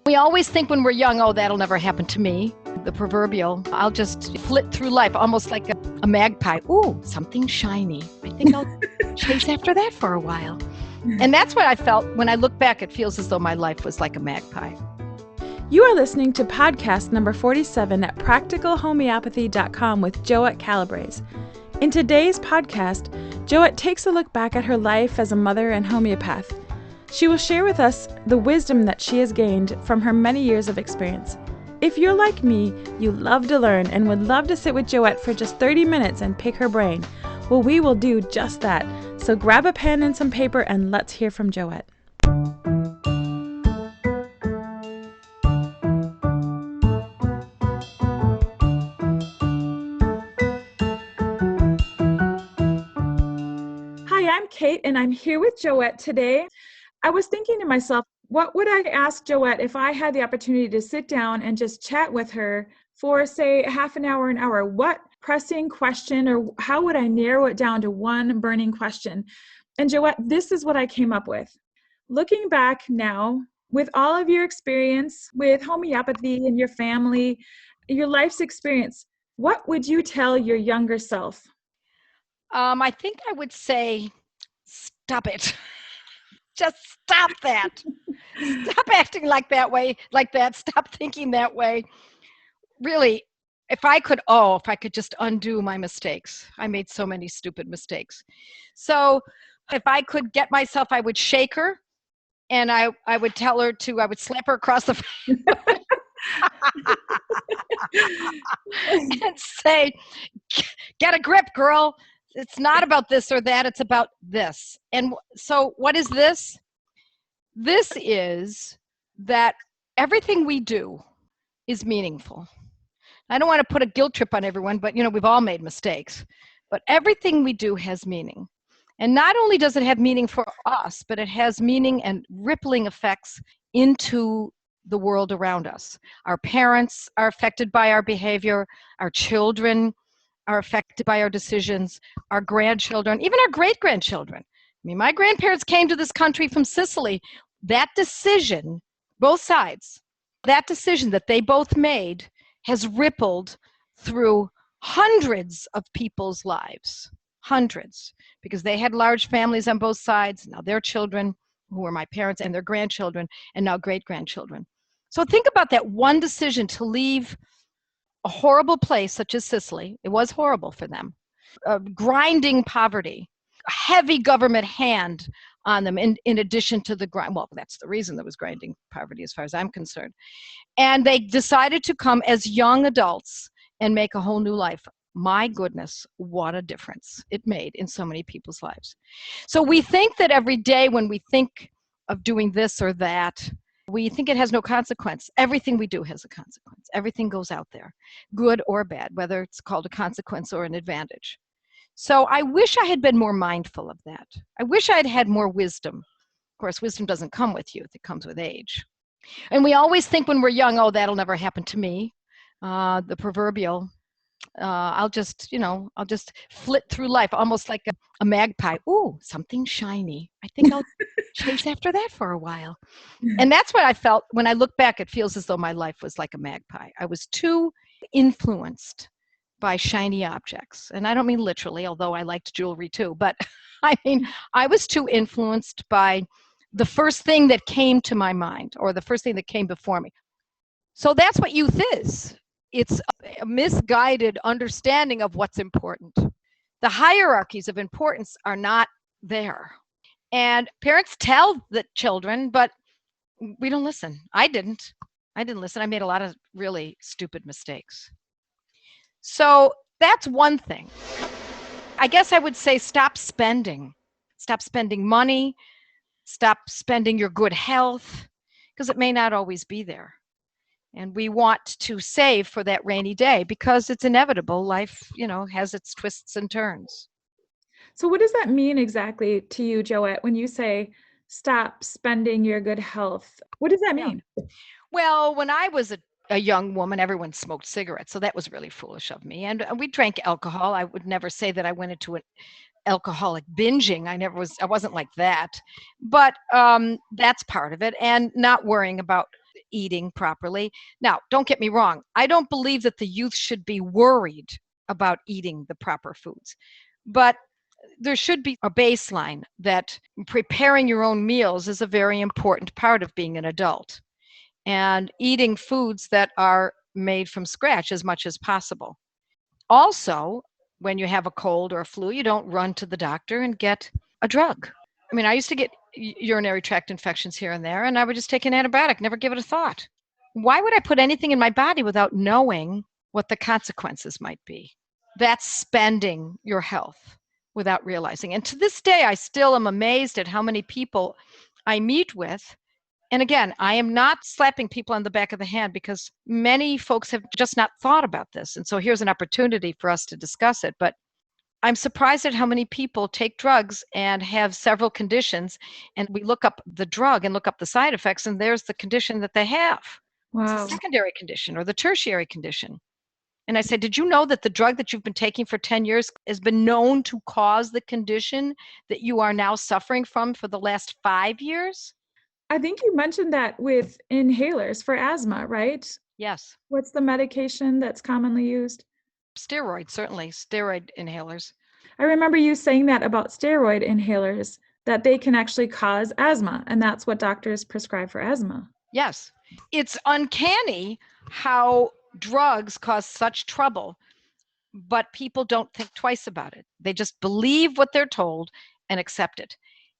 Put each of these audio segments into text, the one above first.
We always think when we're young, oh, that'll never happen to me. The proverbial, I'll just flit through life almost like a magpie. Ooh, something shiny. I think I'll chase after that for a while. And that's what I felt when I look back. It feels as though my life was like a magpie. You are listening to podcast number 47 at practicalhomeopathy.com with Joette Calabrese. In today's podcast, Joette takes a look back at her life as a mother and homeopath. She will share with us the wisdom that she has gained from her many years of experience. If you're like me, you love to learn and would love to sit with Joette for just 30 minutes and pick her brain. Well, we will do just that. So grab a pen and some paper and let's hear from Joette. Hi, I'm Kate and I'm here with Joette today. I was thinking to myself, what would I ask Joette if I had the opportunity to sit down and just chat with her for, say, half an hour? What pressing question, or how would I narrow it down to one burning question? And Joette, this is what I came up with. Looking back now, with all of your experience with homeopathy and your family, your life's experience, what would you tell your younger self? I think I would say, stop it. Just stop that. Stop acting like that. Stop thinking that way. Really, if I could just undo my mistakes. I made so many stupid mistakes. So if I could get myself, I would shake her and I would tell her I would slap her across the face and say, get a grip, girl. It's not about this or that. It's about this. And so what is this? This is that everything we do is meaningful. I don't want to put a guilt trip on everyone, but we've all made mistakes. But everything we do has meaning. And not only does it have meaning for us, but it has meaning and rippling effects into the world around us. Our parents are affected by our behavior. Our children are affected by our decisions, our grandchildren, even our great-grandchildren. I mean, my grandparents came to this country from Sicily. That decision, both sides, that decision that they both made has rippled through hundreds of people's lives. Hundreds. Because they had large families on both sides. Now their children, who were my parents, and their grandchildren, and now great-grandchildren. So think about that one decision to leave a horrible place such as Sicily. It was horrible for them. Grinding poverty, a heavy government hand on them in addition to the grind. Well, that's the reason there was grinding poverty as far as I'm concerned. And they decided to come as young adults and make a whole new life. My goodness, what a difference it made in so many people's lives. So we think that every day when we think of doing this or that, we think it has no consequence. Everything we do has a consequence. Everything goes out there, good or bad, whether it's called a consequence or an advantage. So I wish I had been more mindful of that. I wish I had had more wisdom. Of course, wisdom doesn't come with youth. It comes with age. And we always think when we're young, oh, that'll never happen to me. The proverbial, I'll just flit through life almost like a magpie. Ooh, something shiny. I think I'll chase after that for a while. And that's what I felt when I look back. It feels as though my life was like a magpie. I was too influenced by shiny objects. And I don't mean literally, although I liked jewelry too, but I mean, I was too influenced by the first thing that came to my mind or the first thing that came before me. So that's what youth is. It's a misguided understanding of what's important. The hierarchies of importance are not there. And parents tell the children, but we don't listen. I didn't listen. I made a lot of really stupid mistakes. So that's one thing. I guess I would say stop spending. Stop spending money. Stop spending your good health, because it may not always be there. And we want to save for that rainy day because it's inevitable. Life, has its twists and turns. So what does that mean exactly to you, Joette, when you say stop spending your good health? What does that mean? Well, when I was a young woman, everyone smoked cigarettes. So that was really foolish of me. And we drank alcohol. I would never say that I went into an alcoholic binging. I wasn't like that. But that's part of it. And not worrying about eating properly. Now, don't get me wrong. I don't believe that the youth should be worried about eating the proper foods. But there should be a baseline that preparing your own meals is a very important part of being an adult, and eating foods that are made from scratch as much as possible. Also, when you have a cold or a flu, you don't run to the doctor and get a drug. I mean, I used to get urinary tract infections here and there, and I would just take an antibiotic, never give it a thought. Why would I put anything in my body without knowing what the consequences might be? That's spending your health without realizing. And to this day, I still am amazed at how many people I meet with. And again, I am not slapping people on the back of the hand, because many folks have just not thought about this. And so here's an opportunity for us to discuss it. But I'm surprised at how many people take drugs and have several conditions, and we look up the drug and look up the side effects, and there's the condition that they have. It's Wow. a secondary condition or the tertiary condition. And I said, did you know that the drug that you've been taking for 10 years has been known to cause the condition that you are now suffering from for the last 5 years? I think you mentioned that with inhalers for asthma, right? Yes. What's the medication that's commonly used? Steroids, certainly. Steroid inhalers. I remember you saying that about steroid inhalers, that they can actually cause asthma, and that's what doctors prescribe for asthma. Yes. It's uncanny how drugs cause such trouble, but people don't think twice about it. They just believe what they're told and accept it.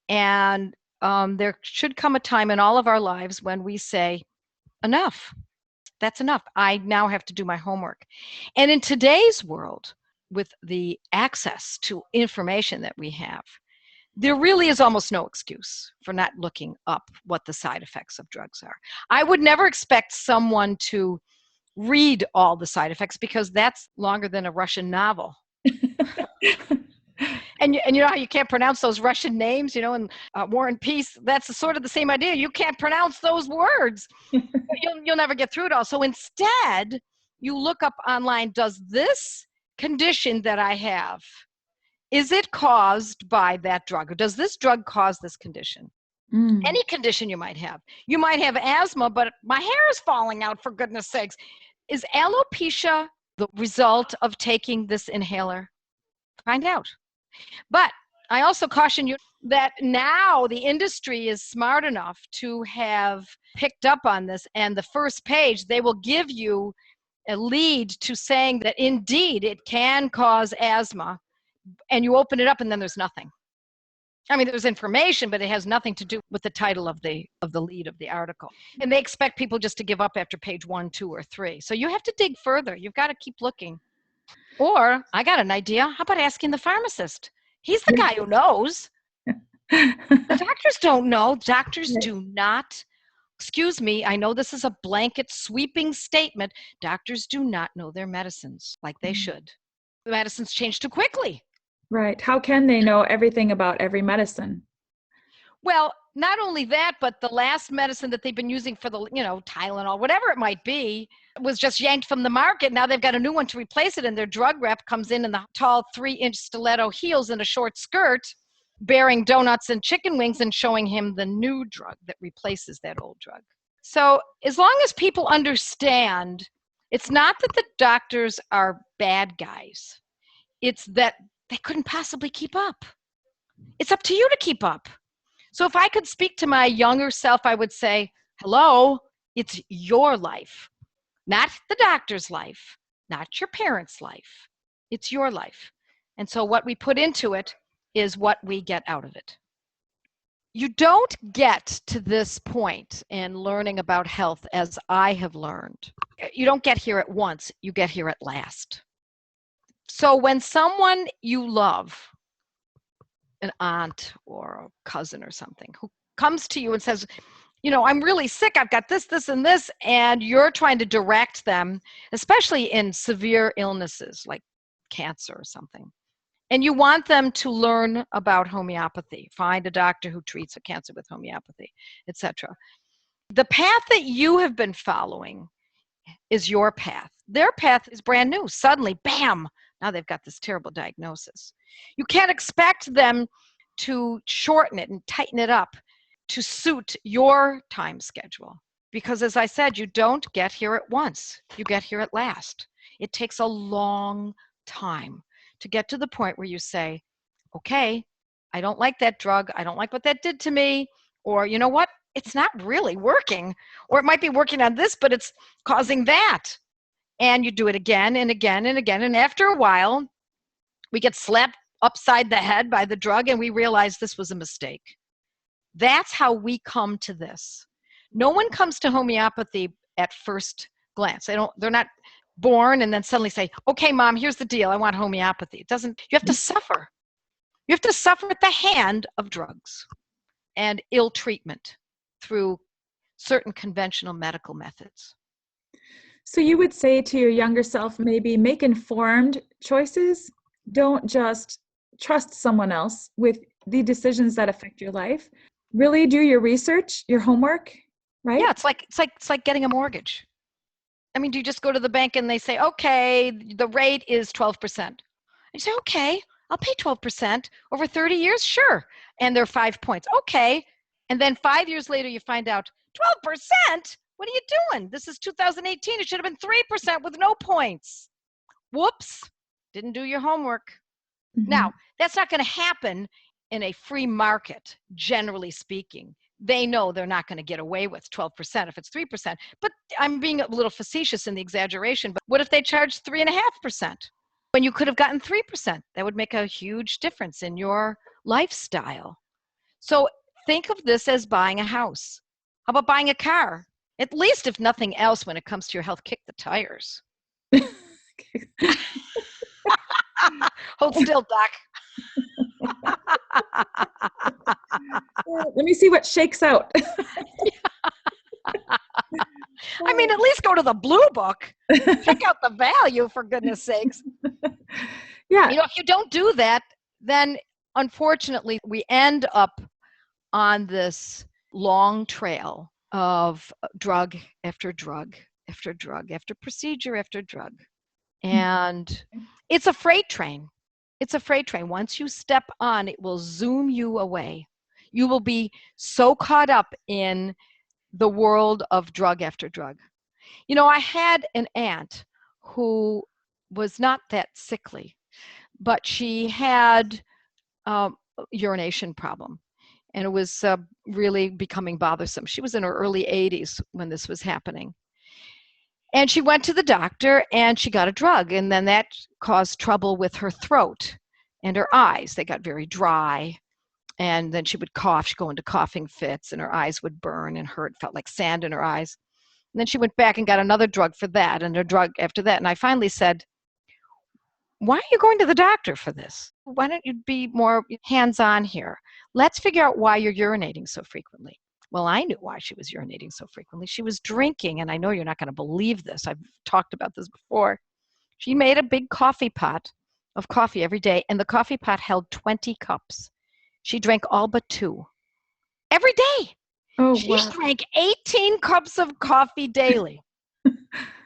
And there should come a time in all of our lives when we say, enough. That's enough. I now have to do my homework. And in today's world, with the access to information that we have, there really is almost no excuse for not looking up what the side effects of drugs are. I would never expect someone to read all the side effects, because that's longer than a Russian novel. And you know how you can't pronounce those Russian names, and War and Peace, that's sort of the same idea. You can't pronounce those words. You'll never get through it all. So instead, you look up online, does this condition that I have, is it caused by that drug? Or does this drug cause this condition? Any condition you might have. You might have asthma, but my hair is falling out, for goodness sakes. Is alopecia the result of taking this inhaler? Find out. But I also caution you that now the industry is smart enough to have picked up on this, and the first page, they will give you a lead to saying that indeed it can cause asthma, and you open it up and then there's nothing. I mean, there's information, but it has nothing to do with the title of the lead of the article. And they expect people just to give up after page 1, 2, or 3. So you have to dig further. You've got to keep looking. Or I got an idea. How about asking the pharmacist? He's the guy who knows. The doctors don't know. Doctors do not. Excuse me, I know this is a blanket sweeping statement. Doctors do not know their medicines like they should. The medicines change too quickly. Right. How can they know everything about every medicine? Well, not only that, but the last medicine that they've been using for the, Tylenol, whatever it might be, was just yanked from the market. Now they've got a new one to replace it, and their drug rep comes in the tall 3-inch stiletto heels and a short skirt, bearing donuts and chicken wings and showing him the new drug that replaces that old drug. So as long as people understand, it's not that the doctors are bad guys. It's that they couldn't possibly keep up. It's up to you to keep up. So if I could speak to my younger self, I would say, hello, it's your life, not the doctor's life, not your parents' life. It's your life. And so what we put into it is what we get out of it. You don't get to this point in learning about health as I have learned. You don't get here at once, you get here at last. So when someone you love, an aunt or a cousin or something, who comes to you and says, I'm really sick, I've got this, this, and this, and you're trying to direct them, especially in severe illnesses like cancer or something, and you want them to learn about homeopathy, find a doctor who treats a cancer with homeopathy, etc. The path that you have been following is your path. Their path is brand new. Suddenly, bam, now they've got this terrible diagnosis. You can't expect them to shorten it and tighten it up to suit your time schedule. Because as I said, you don't get here at once. You get here at last. It takes a long time to get to the point where you say, okay, I don't like that drug. I don't like what that did to me. Or, you know what? It's not really working. Or it might be working on this, but it's causing that. And you do it again and again and again. And after a while, we get slapped upside the head by the drug and we realize this was a mistake. That's how we come to this. No one comes to homeopathy at first glance. They're not born and then suddenly say, okay, mom, here's the deal. I want homeopathy. It doesn't, you have to suffer. You have to suffer at the hand of drugs and ill treatment through certain conventional medical methods. So you would say to your younger self, maybe make informed choices. Don't just trust someone else with the decisions that affect your life. Really do your research, your homework, right? Yeah, it's like getting a mortgage. I mean, do you just go to the bank and they say, okay, the rate is 12%. And you say, okay, I'll pay 12% over 30 years, sure. And they're 5 points. Okay. And then 5 years later, you find out 12%? What are you doing? This is 2018. It should have been 3% with no points. Whoops. Didn't do your homework. Mm-hmm. Now, that's not going to happen in a free market, generally speaking. They know they're not going to get away with 12% if it's 3%. But I'm being a little facetious in the exaggeration. But what if they charged 3.5% when you could have gotten 3%? That would make a huge difference in your lifestyle. So think of this as buying a house. How about buying a car? At least, if nothing else, when it comes to your health, kick the tires. Hold still, Doc. Let me see what shakes out. I mean, at least go to the blue book. Check out the value, for goodness sakes. Yeah. You know, if you don't do that, then unfortunately, we end up on this long trail of drug after drug after drug after procedure after drug. And it's a freight train. It's a freight train. Once you step on, it will zoom you away. You will be so caught up in the world of drug after drug. You know, I had an aunt who was not that sickly, but she had a urination problem. And it was really becoming bothersome. She was in her early 80s when this was happening. And she went to the doctor and she got a drug. And then that caused trouble with her throat and her eyes. They got very dry. And then she would cough. She'd go into coughing fits and her eyes would burn and hurt. Felt like sand in her eyes. And then she went back and got another drug for that and a drug after that. And I finally said, why are you going to the doctor for this? Why don't you be more hands-on here? Let's figure out why you're urinating so frequently. Well, I knew why she was urinating so frequently. She was drinking, and I know you're not going to believe this. I've talked about this before. She made a big coffee pot of coffee every day, and the coffee pot held 20 cups. She drank all but 2 every day. Oh, she wow. drank 18 cups of coffee daily.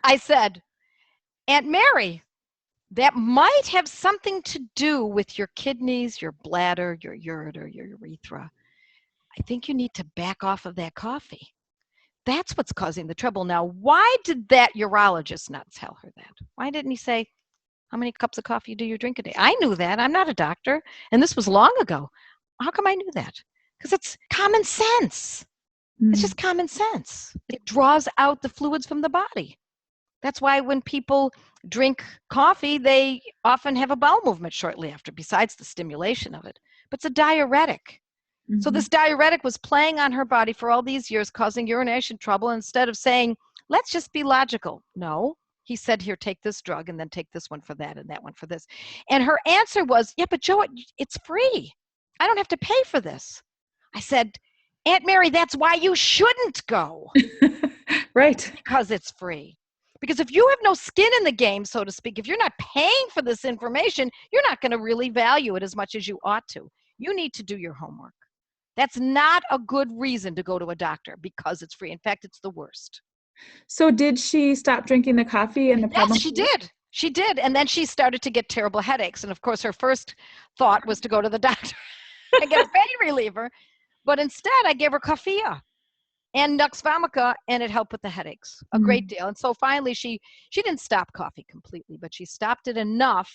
I said, Aunt Mary, that might have something to do with your kidneys, your bladder, your ureter, your urethra. I think you need to back off of that coffee. That's what's causing the trouble. Now, why did that urologist not tell her that? Why didn't he say, how many cups of coffee do you drink a day? I knew that. I'm not a doctor. And this was long ago. How come I knew that? Because it's common sense. It's just common sense. It draws out the fluids from the body. That's why when people drink coffee, they often have a bowel movement shortly after, besides the stimulation of it. But it's a diuretic. Mm-hmm. So this diuretic was playing on her body for all these years, causing urination trouble. Instead of saying, let's just be logical. No, he said, here, take this drug and then take this one for that and that one for this. And her answer was, yeah, but Joette, it's free. I don't have to pay for this. I said, Aunt Mary, that's why you shouldn't go. Right. Because it's free. Because if you have no skin in the game, so to speak, if you're not paying for this information, you're not going to really value it as much as you ought to. You need to do your homework. That's not a good reason to go to a doctor because it's free. In fact, it's the worst. So did she stop drinking the coffee and the problem? Yes, she did. She did. And then she started to get terrible headaches. And of course, her first thought was to go to the doctor and get a pain reliever. But instead, I gave her coffee. and Nux vomica, and it helped with the headaches a great deal. And so finally she didn't stop coffee completely, but she stopped it enough.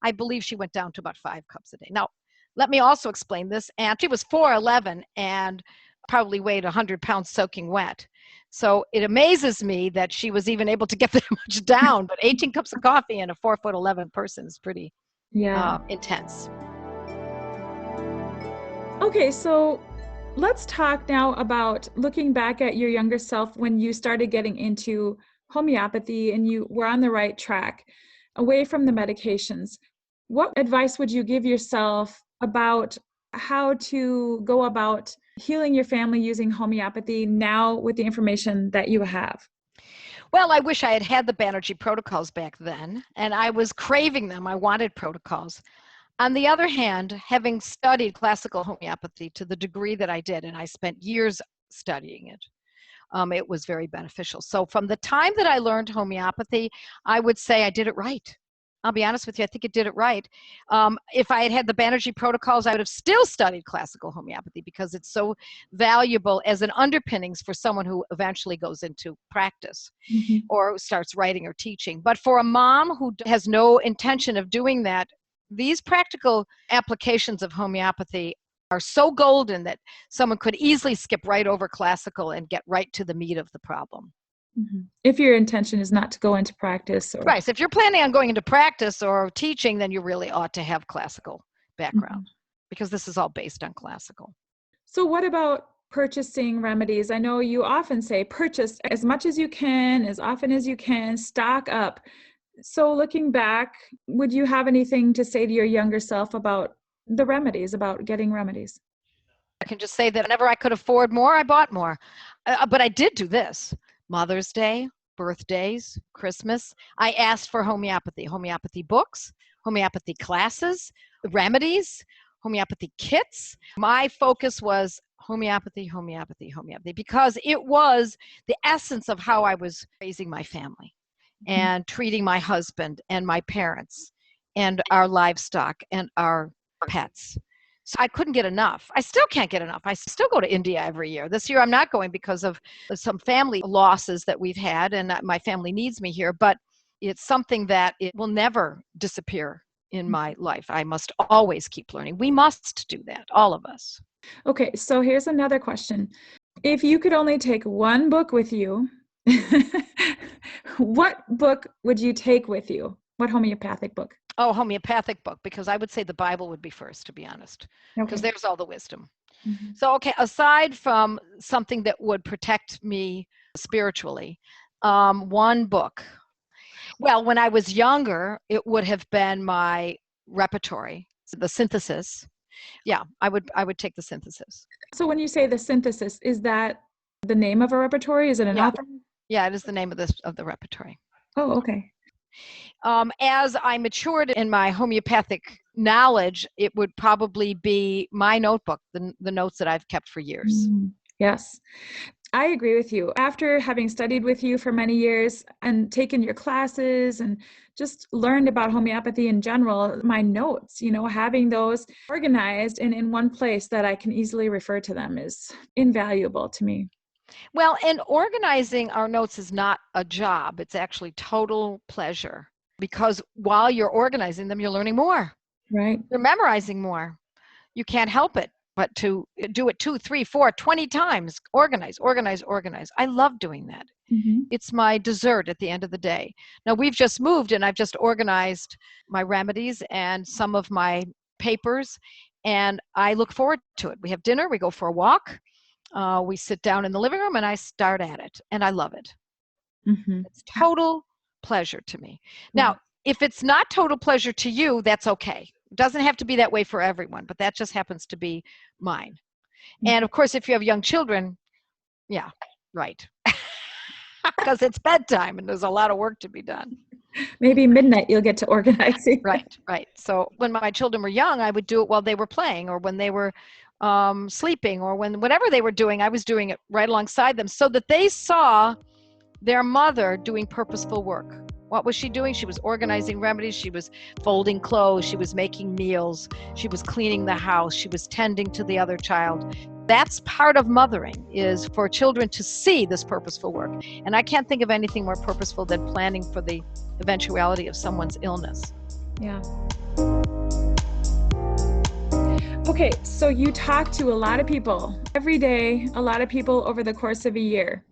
I believe she went down to about 5 cups a day. Now, let me also explain this. And she was 4'11" and probably weighed 100 pounds soaking wet. So it amazes me that she was even able to get that much down. But 18 cups of coffee in a 4'11" person is pretty intense. Okay, so let's talk now about looking back at your younger self when you started getting into homeopathy and you were on the right track, away from the medications. What advice would you give yourself about how to go about healing your family using homeopathy now with the information that you have? Well, I wish I had had the Banerjee protocols back then, and I was craving them. I wanted protocols. On the other hand, having studied classical homeopathy to the degree that I did, and I spent years studying it, it was very beneficial. So from the time that I learned homeopathy, I would say I did it right. I'll be honest with you, I think it did it right. If I had had the Banerjee protocols, I would have still studied classical homeopathy because it's so valuable as an underpinnings for someone who eventually goes into practice or starts writing or teaching. But for a mom who has no intention of doing that, these practical applications of homeopathy are so golden that someone could easily skip right over classical and get right to the meat of the problem. If your intention is not to go into practice. Right. So if you're planning on going into practice or teaching, then you really ought to have classical background because this is all based on classical. So what about purchasing remedies? I know you often say purchase as much as you can, as often as you can, stock up. So looking back, would you have anything to say to your younger self about the remedies, about getting remedies? I can just say that whenever I could afford more, I bought more. But I did do this. Mother's Day, birthdays, Christmas. I asked for homeopathy books, homeopathy classes, remedies, homeopathy kits. My focus was homeopathy, because it was the essence of how I was raising my family and treating my husband and my parents and our livestock and our pets. So I couldn't get enough. I still can't get enough. I still go to India every year. This year I'm not going because of some family losses that we've had, and my family needs me here, but it's something that it will never disappear in my life. I must always keep learning. We must do that, all of us. Okay, so here's another question. If you could only take one book with you, what book would you take with you? What homeopathic book? Oh, homeopathic book, because I would say the Bible would be first, to be honest, because there's all the wisdom. So, okay, aside from something that would protect me spiritually, one book. Well, when I was younger, it would have been my repertory, the synthesis. Yeah, I would take the synthesis. So when you say the synthesis, is that the name of a repertory? Is it an author? Yeah, it is the name of the repertory. Oh, okay. As I matured in my homeopathic knowledge, it would probably be my notebook, the notes that I've kept for years. Yes, I agree with you. After having studied with you for many years and taken your classes and just learned about homeopathy in general, my notes, having those organized and in one place that I can easily refer to them is invaluable to me. Well, and organizing our notes is not a job. It's actually total pleasure. Because while you're organizing them, you're learning more. Right. You're memorizing more. You can't help it but to do it 2, 3, 4, 20 times. Organize. I love doing that. It's my dessert at the end of the day. Now, we've just moved and I've just organized my remedies and some of my papers, and I look forward to it. We have dinner, we go for a walk, we sit down in the living room, and I start at it, and I love it. It's total pleasure to me. Now, if it's not total pleasure to you, that's okay. It doesn't have to be that way for everyone, but that just happens to be mine. And of course, if you have young children, yeah, right. Because it's bedtime and there's a lot of work to be done. Maybe midnight you'll get to organizing. Right. So when my children were young, I would do it while they were playing or when they were sleeping or whatever they were doing, I was doing it right alongside them so that they saw their mother doing purposeful work. What was she doing? She was organizing remedies. She was folding clothes. She was making meals. She was cleaning the house. She was tending to the other child. That's part of mothering, is for children to see this purposeful work. And I can't think of anything more purposeful than planning for the eventuality of someone's illness. Yeah. Okay, so you talk to a lot of people every day, a lot of people over the course of a year,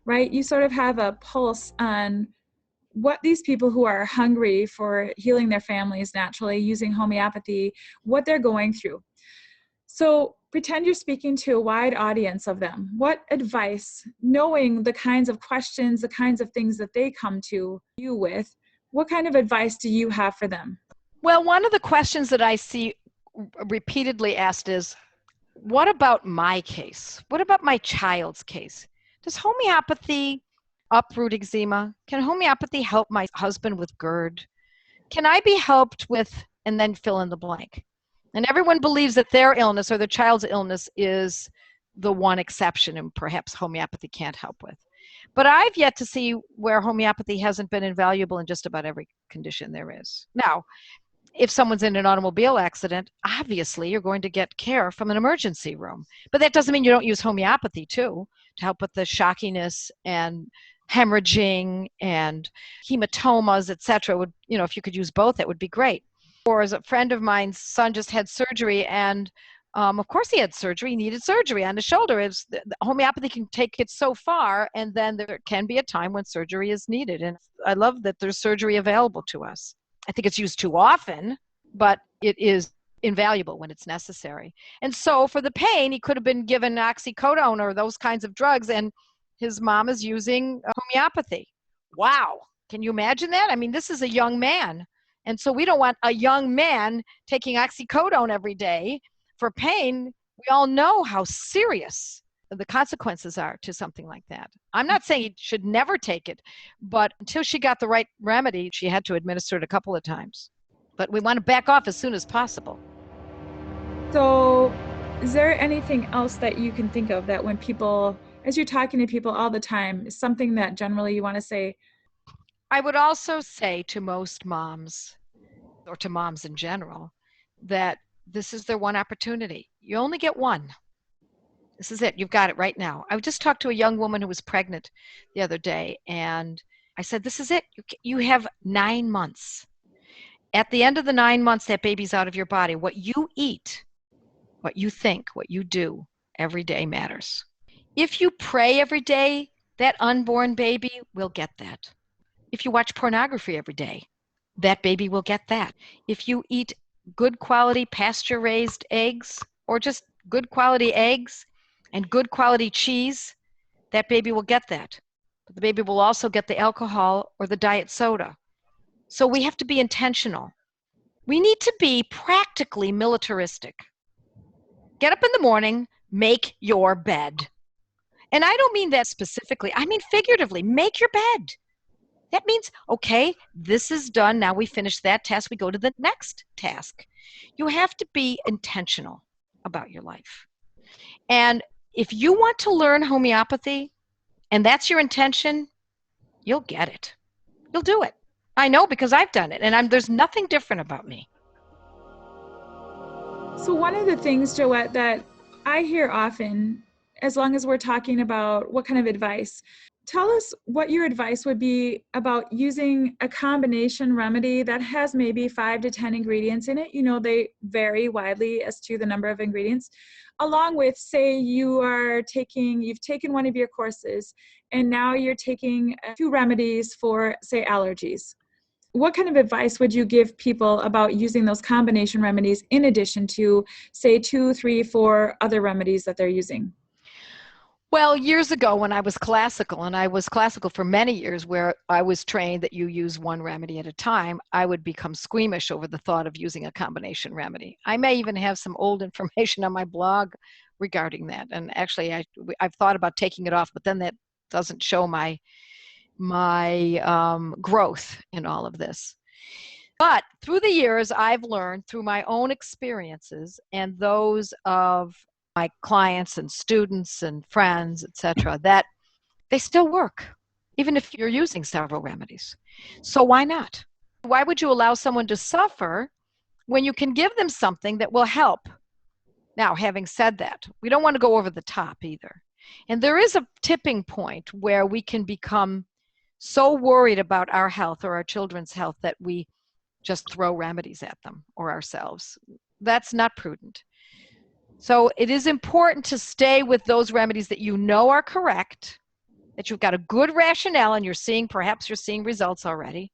right? You sort of have a pulse on what these people who are hungry for healing their families naturally using homeopathy, what they're going through. So pretend you're speaking to a wide audience of them. What advice, knowing the kinds of questions, the kinds of things that they come to you with, what kind of advice do you have for them? Well, one of the questions that I see repeatedly asked is, what about my case? What about my child's case? Does homeopathy uproot eczema? Can homeopathy help my husband with GERD? Can I be helped with, and then fill in the blank? And everyone believes that their illness or their child's illness is the one exception, and perhaps homeopathy can't help with. But I've yet to see where homeopathy hasn't been invaluable in just about every condition there is. Now, if someone's in an automobile accident, obviously you're going to get care from an emergency room. But that doesn't mean you don't use homeopathy too, to help with the shockiness and hemorrhaging and hematomas, etc. Would, if you could use both, that would be great. Or as a friend of mine's son just had surgery, and of course he had surgery, he needed surgery on the shoulder. The homeopathy can take it so far, and then there can be a time when surgery is needed. And I love that there's surgery available to us. I think it's used too often, but it is invaluable when it's necessary. And so for the pain, he could have been given oxycodone or those kinds of drugs, and his mom is using homeopathy. Wow. Can you imagine that? I mean, this is a young man. And so we don't want a young man taking oxycodone every day for pain. We all know how serious the consequences are to something like that. I'm not saying he should never take it, but until she got the right remedy, she had to administer it a couple of times. But we want to back off as soon as possible. So is there anything else that you can think of that when people, as you're talking to people all the time, is something that generally you want to say? I would also say to most moms, or to moms in general, that this is their one opportunity. You only get one. This is it. You've got it right now. I just talked to a young woman who was pregnant the other day, and I said, this is it. You have 9 months. At the end of the 9 months, that baby's out of your body. What you eat, what you think, what you do every day matters. If you pray every day, that unborn baby will get that. If you watch pornography every day, that baby will get that. If you eat good quality pasture-raised eggs, or just good quality eggs and good quality cheese, that baby will get that. But the baby will also get the alcohol or the diet soda. So we have to be intentional. We need to be practically militaristic. Get up in the morning, make your bed. And I don't mean that specifically. I mean figuratively. Make your bed. That means, okay, this is done. Now we finish that task. We go to the next task. You have to be intentional about your life. And if you want to learn homeopathy, and that's your intention, you'll get it. You'll do it. I know, because I've done it, and there's nothing different about me. So one of the things, Joette, that I hear often, as long as we're talking about what kind of advice, tell us what your advice would be about using a combination remedy that has maybe 5 to 10 ingredients in it. They vary widely as to the number of ingredients, along with, say, you've taken one of your courses and now you're taking 2 remedies for, say, allergies. What kind of advice would you give people about using those combination remedies in addition to, say, 2, 3, 4 other remedies that they're using? Well, years ago when I was classical, and I was classical for many years where I was trained that you use one remedy at a time, I would become squeamish over the thought of using a combination remedy. I may even have some old information on my blog regarding that. And actually, I've thought about taking it off, but then that doesn't show my growth in all of this. But through the years, I've learned through my own experiences and those of my clients and students and friends, etc., that they still work. even if you're using several remedies. So why not? Why would you allow someone to suffer when you can give them something that will help? Now, having said that, we don't want to go over the top either. And there is a tipping point where we can become so worried about our health or our children's health that we just throw remedies at them or ourselves. That's not prudent. So it is important to stay with those remedies that you know are correct, that you've got a good rationale and perhaps you're seeing results already.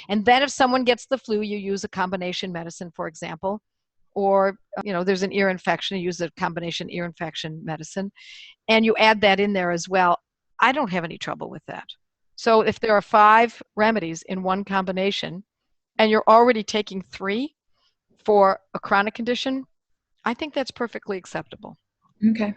And then if someone gets the flu, you use a combination medicine, for example, or there's an ear infection, you use a combination ear infection medicine, and you add that in there as well. I don't have any trouble with that. So if there are 5 remedies in one combination and you're already taking 3 for a chronic condition, I think that's perfectly acceptable. Okay.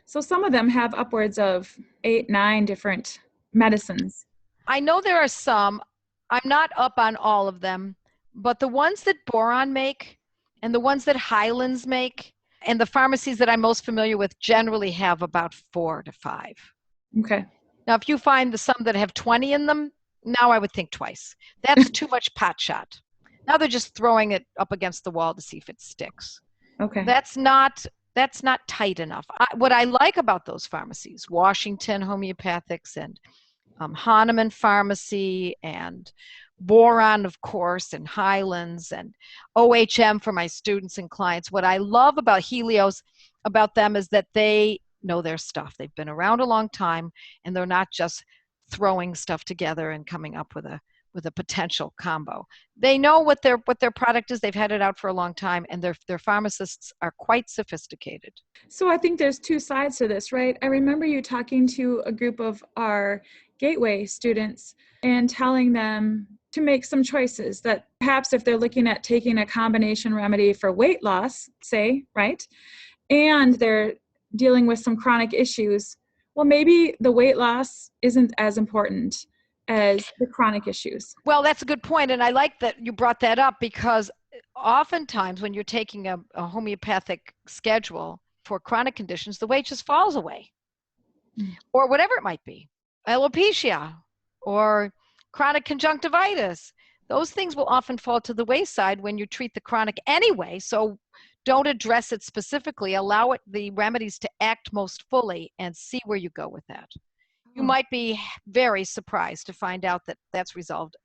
So some of them have upwards of 8, 9 different medicines. I know there are some. I'm not up on all of them, but the ones that Boron make and the ones that Highlands make and the pharmacies that I'm most familiar with generally have about 4 to 5. Okay. Now, if you find some that have 20 in them, now I would think twice. That's too much pot shot. Now they're just throwing it up against the wall to see if it sticks. Okay. That's not tight enough. What I like about those pharmacies, Washington Homeopathics and Hahnemann Pharmacy and Boron, of course, and Highlands and OHM for my students and clients. What I love about Helios, about them, is that they know their stuff. They've been around a long time, and they're not just throwing stuff together and coming up with a potential combo. They know what their product is. They've had it out for a long time, and their pharmacists are quite sophisticated. So I think there's 2 sides to this, right? I remember you talking to a group of our Gateway students and telling them to make some choices, that perhaps if they're looking at taking a combination remedy for weight loss, say, right, and they're dealing with some chronic issues, well, maybe the weight loss isn't as important as the chronic issues. Well, that's a good point, and I like that you brought that up, because oftentimes when you're taking a homeopathic schedule for chronic conditions, the weight just falls away, or whatever it might be, alopecia or chronic conjunctivitis. Those things will often fall to the wayside when you treat the chronic anyway, so don't address it specifically. Allow the remedies to act most fully and see where you go with that. You might be very surprised to find out that that's resolved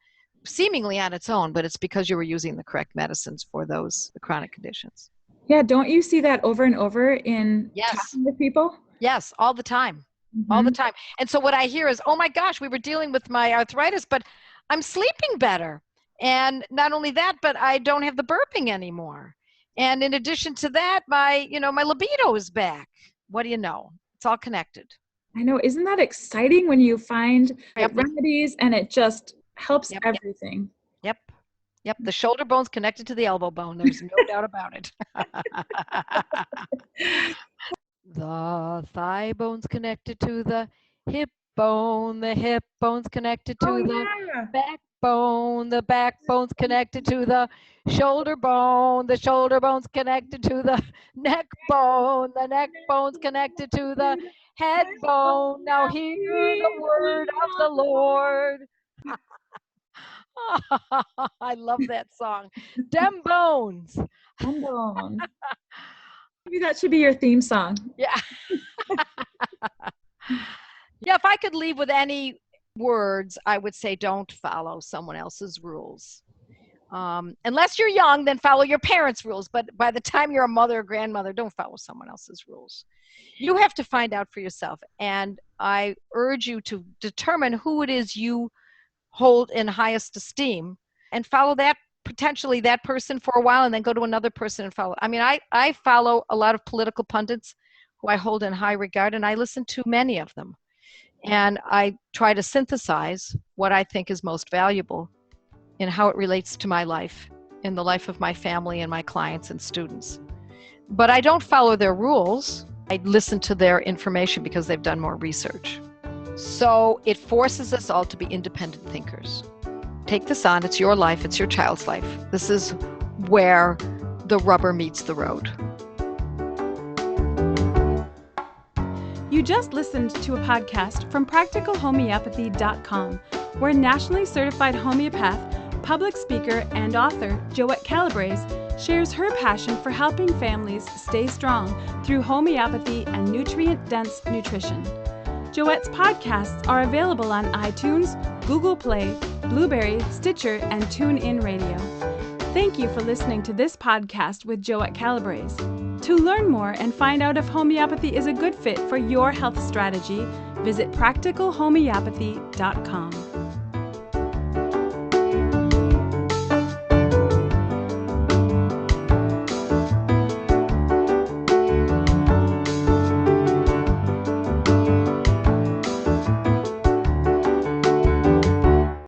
seemingly on its own, but it's because you were using the correct medicines for the chronic conditions. Yeah, don't you see that over and over in talking with people? Yes, all the time. Mm-hmm. All the time. And so what I hear is, oh my gosh, we were dealing with my arthritis, but I'm sleeping better. And not only that, but I don't have the burping anymore. And in addition to that, my libido is back. What do you know? It's all connected. I know. Isn't that exciting when you find remedies and it just helps everything? Yep. The shoulder bone's connected to the elbow bone. There's no doubt about it. The thigh bone's connected to the hip bone. The hip bone's connected to the backbone. The backbone's connected to the shoulder bone. The shoulder bone's connected to the neck bone. The neck bone's connected to the head bone. Now hear the word of the Lord. I love that song. Dem bones. Dem bones. Maybe that should be your theme song. Yeah. Yeah, if I could leave with any words, I would say don't follow someone else's rules. Unless you're young, then follow your parents' rules. But by the time you're a mother or grandmother, don't follow someone else's rules. You have to find out for yourself. And I urge you to determine who it is you hold in highest esteem and follow potentially that person for a while, and then go to another person and follow. I mean, I follow a lot of political pundits who I hold in high regard, and I listen to many of them. And I try to synthesize what I think is most valuable in how it relates to my life, in the life of my family and my clients and students. But I don't follow their rules. I listen to their information because they've done more research. So it forces us all to be independent thinkers. Take this on. It's your life. It's your child's life. This is where the rubber meets the road. You You just listened to a podcast from practicalhomeopathy.com, where nationally certified homeopath, public speaker, and author Joette Calabrese shares her passion for helping families stay strong through homeopathy and nutrient-dense nutrition. Joette's podcasts are available on iTunes, Google Play, Blueberry, Stitcher, and TuneIn Radio. Thank you for listening to this podcast with Joette Calabrese. To learn more and find out if homeopathy is a good fit for your health strategy, visit practicalhomeopathy.com.